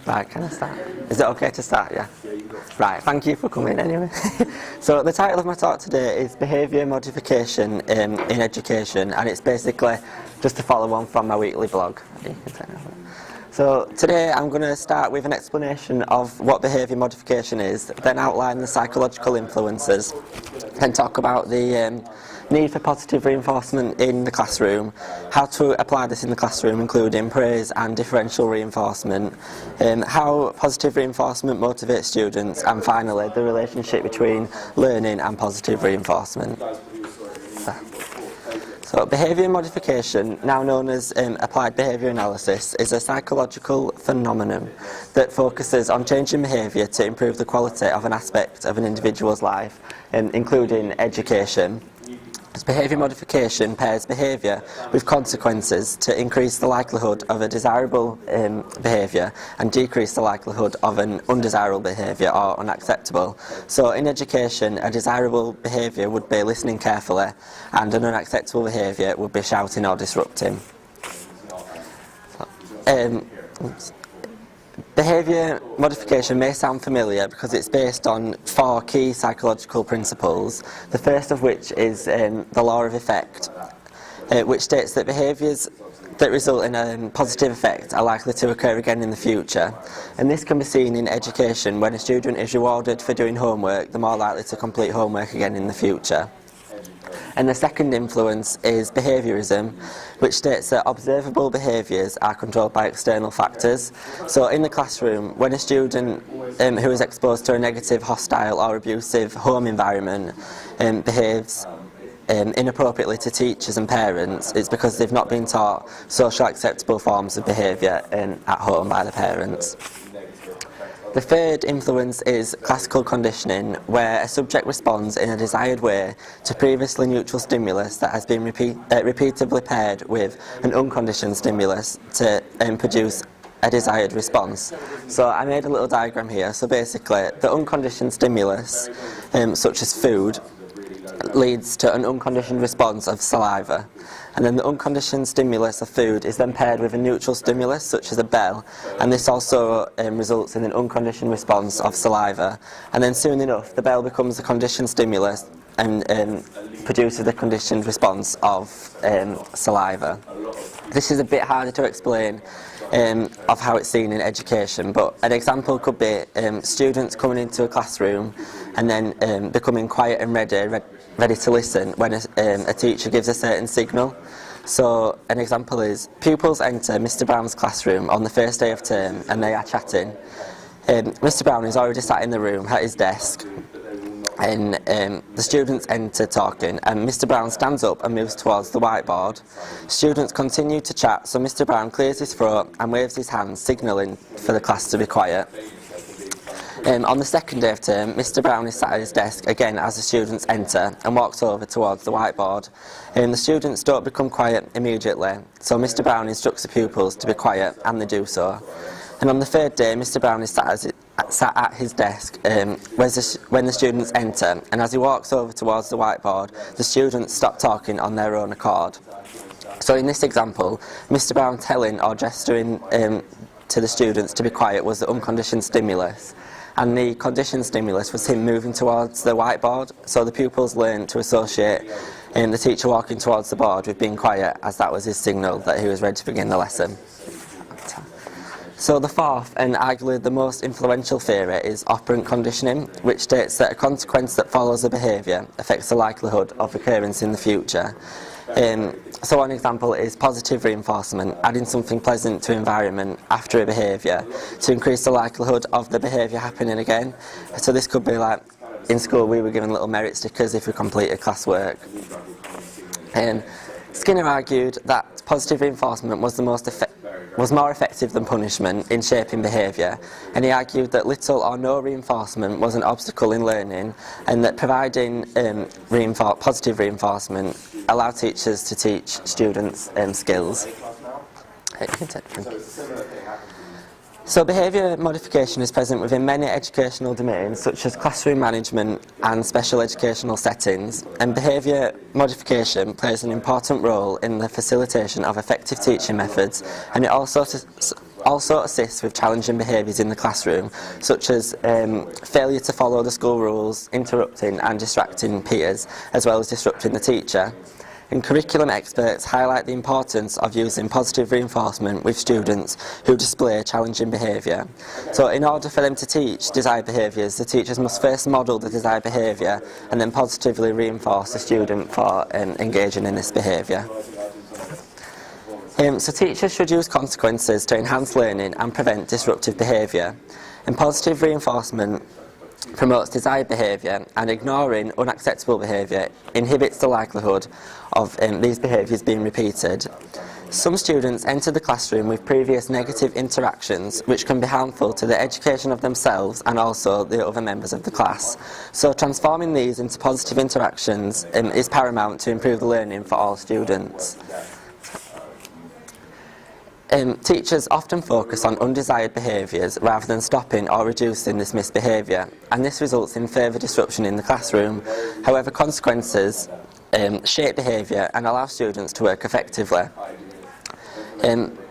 Right, can I start? Is it okay to start? Yeah. Right, thank you for coming anyway. So the title of my talk today is Behaviour Modification in Education, and it's basically just to follow on from my weekly blog. So today I'm going to start with an explanation of what behaviour modification is, then outline the psychological influences, then talk about the need for positive reinforcement in the classroom, how to apply this in the classroom including praise and differential reinforcement, how positive reinforcement motivates students, and finally the relationship between learning and positive reinforcement. So behaviour modification, now known as applied behaviour analysis, is a psychological phenomenon that focuses on changing behaviour to improve the quality of an aspect of an individual's life, including education. Behaviour modification pairs behaviour with consequences to increase the likelihood of a desirable behaviour and decrease the likelihood of an undesirable behaviour or unacceptable. So in education, a desirable behaviour would be listening carefully, and an unacceptable behaviour would be shouting or disrupting. Behaviour modification may sound familiar because it's based on 4 key psychological principles, the first of which is the law of effect, which states that behaviours that result in a positive effect are likely to occur again in the future. And this can be seen in education. When a student is rewarded for doing homework, they're more likely to complete homework again in the future. And the second influence is behaviourism, which states that observable behaviours are controlled by external factors. So in the classroom, when a student who is exposed to a negative, hostile or abusive home environment behaves inappropriately to teachers and parents, it's because they've not been taught socially acceptable forms of behaviour at home by the parents. The third influence is classical conditioning, where a subject responds in a desired way to previously neutral stimulus that has been repeatedly paired with an unconditioned stimulus to produce a desired response. So I made a little diagram here. So basically, the unconditioned stimulus, such as food, leads to an unconditioned response of saliva. And then the unconditioned stimulus of food is then paired with a neutral stimulus, such as a bell, and this also results in an unconditioned response of saliva. And then soon enough, the bell becomes a conditioned stimulus and produces a conditioned response of saliva. This is a bit harder to explain of how it's seen in education, but an example could be students coming into a classroom and then becoming quiet and ready to listen when a teacher gives a certain signal. So an example is pupils enter Mr. Brown's classroom on the first day of term and they are chatting. Mr. Brown is already sat in the room at his desk, and the students enter talking, and Mr. Brown stands up and moves towards the whiteboard. Students continue to chat, so Mr. Brown clears his throat and waves his hands, signalling for the class to be quiet. On the second day of term, Mr. Brown is sat at his desk again as the students enter and walks over towards the whiteboard. The students don't become quiet immediately, so Mr. Brown instructs the pupils to be quiet, and they do so. And on the third day, Mr. Brown is sat at his desk when the students enter, and as he walks over towards the whiteboard, the students stop talking on their own accord. So in this example, Mr. Brown telling or gesturing to the students to be quiet was the unconditioned stimulus, and the conditioned stimulus was him moving towards the whiteboard, so the pupils learned to associate the teacher walking towards the board with being quiet, as that was his signal that he was ready to begin the lesson. So the fourth, and arguably the most influential theory, is operant conditioning, which states that a consequence that follows a behaviour affects the likelihood of occurrence in the future. So one example is positive reinforcement, adding something pleasant to environment after a behaviour to increase the likelihood of the behaviour happening again. So this could be like, in school we were given little merit stickers if we completed classwork. Skinner argued that positive reinforcement was more effective than punishment in shaping behaviour, and he argued that little or no reinforcement was an obstacle in learning, and that providing positive reinforcement allowed teachers to teach students skills. So behaviour modification is present within many educational domains such as classroom management and special educational settings, and behaviour modification plays an important role in the facilitation of effective teaching methods, and it also assists with challenging behaviours in the classroom, such as failure to follow the school rules, interrupting and distracting peers, as well as disrupting the teacher. And curriculum experts highlight the importance of using positive reinforcement with students who display challenging behaviour. So in order for them to teach desired behaviours, the teachers must first model the desired behaviour and then positively reinforce the student for engaging in this behaviour. So teachers should use consequences to enhance learning and prevent disruptive behaviour. And positive reinforcement promotes desired behaviour, and ignoring unacceptable behaviour inhibits the likelihood of these behaviours being repeated. Some students enter the classroom with previous negative interactions which can be harmful to the education of themselves and also the other members of the class. So transforming these into positive interactions is paramount to improve the learning for all students. Teachers often focus on undesired behaviours rather than stopping or reducing this misbehaviour, and this results in further disruption in the classroom. However, consequences shape behaviour and allow students to work effectively.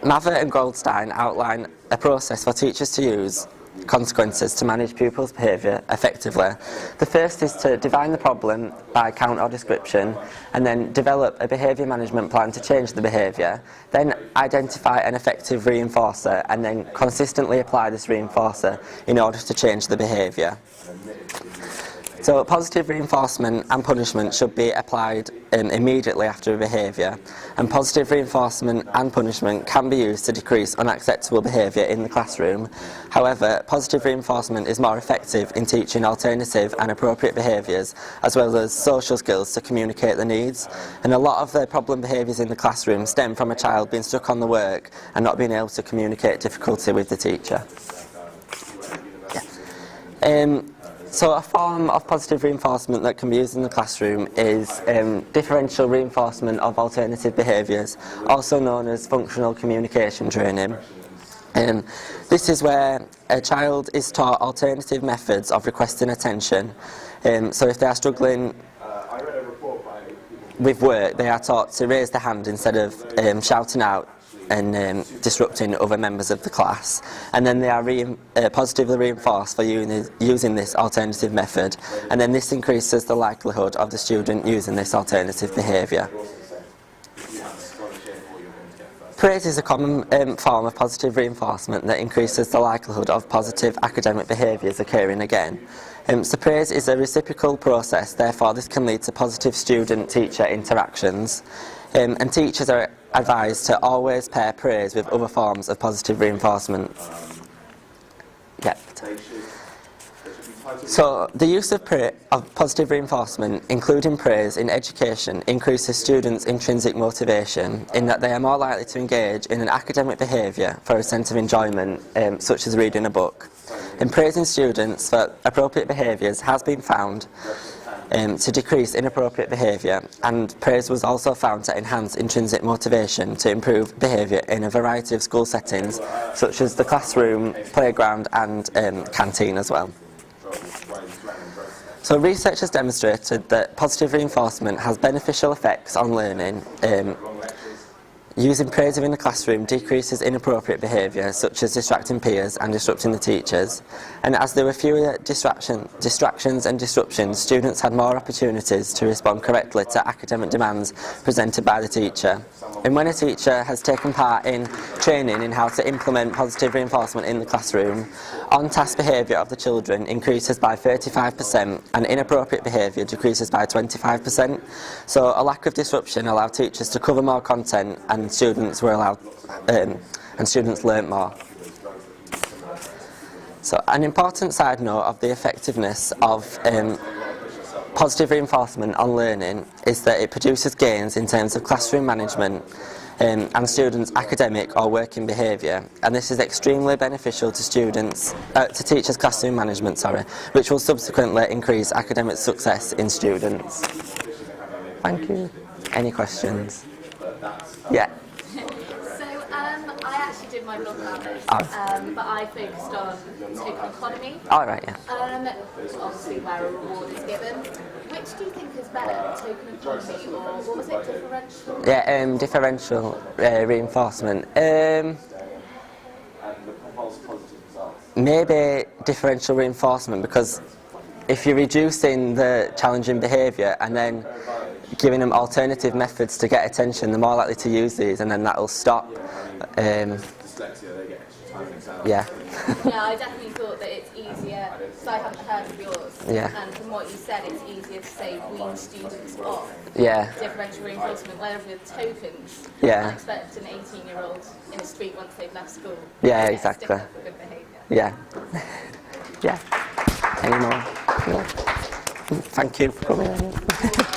Mather and Goldstein outline a process for teachers to use consequences to manage pupils' behaviour effectively. The first is to define the problem by count or description, and then develop a behaviour management plan to change the behaviour, then identify an effective reinforcer, and then consistently apply this reinforcer in order to change the behaviour. So positive reinforcement and punishment should be applied immediately after a behaviour, and positive reinforcement and punishment can be used to decrease unacceptable behaviour in the classroom. However, positive reinforcement is more effective in teaching alternative and appropriate behaviours, as well as social skills to communicate the needs. And a lot of the problem behaviours in the classroom stem from a child being stuck on the work and not being able to communicate difficulty with the teacher. So a form of positive reinforcement that can be used in the classroom is differential reinforcement of alternative behaviours, also known as functional communication training. This is where a child is taught alternative methods of requesting attention. So if they are struggling with work, they are taught to raise their hand instead of shouting out and disrupting other members of the class, and then they are positively reinforced for using this alternative method, and then this increases the likelihood of the student using this alternative behaviour. Praise is a common form of positive reinforcement that increases the likelihood of positive academic behaviours occurring again. So praise is a reciprocal process, therefore this can lead to positive student-teacher interactions, and teachers are advised to always pair praise with other forms of positive reinforcement. So the use of positive reinforcement, including praise in education, increases students' intrinsic motivation in that they are more likely to engage in an academic behaviour for a sense of enjoyment, such as reading a book. And praising students for appropriate behaviours has been found to decrease inappropriate behaviour, and praise was also found to enhance intrinsic motivation to improve behaviour in a variety of school settings, such as the classroom, playground and canteen as well. So research has demonstrated that positive reinforcement has beneficial effects on learning. Using praise in the classroom decreases inappropriate behaviour, such as distracting peers and disrupting the teachers. And as there were fewer distractions and disruptions, students had more opportunities to respond correctly to academic demands presented by the teacher. And when a teacher has taken part in training in how to implement positive reinforcement in the classroom, on-task behaviour of the children increases by 35% and inappropriate behaviour decreases by 25%. So a lack of disruption allowed teachers to cover more content, and students were allowed, and students learnt more. So an important side note of the effectiveness of positive reinforcement on learning is that it produces gains in terms of classroom management and students' academic or working behaviour, and this is extremely beneficial to to teachers' classroom management, which will subsequently increase academic success in students. Thank you. Any questions? Yeah. I actually did my blog about this, but I focused on token economy. All right, yeah. Obviously where a reward is given. Which do you think is better, token economy or what was it, differential? Yeah, differential reinforcement. Maybe differential reinforcement, because if you're reducing the challenging behaviour and then giving them alternative methods to get attention, they're more likely to use these, and then that'll stop. Yeah. Yeah, I definitely thought that it's easier, because I haven't heard of yours, Yeah. and from what you said, it's easier to say wean students off Yeah. differential reinforcement, whereas with tokens, Yeah. I expect an 18-year-old in a street once they've left school Yeah, to exactly. stick up for good behaviour. Yeah. Yeah. Any more? No. Thank you for coming.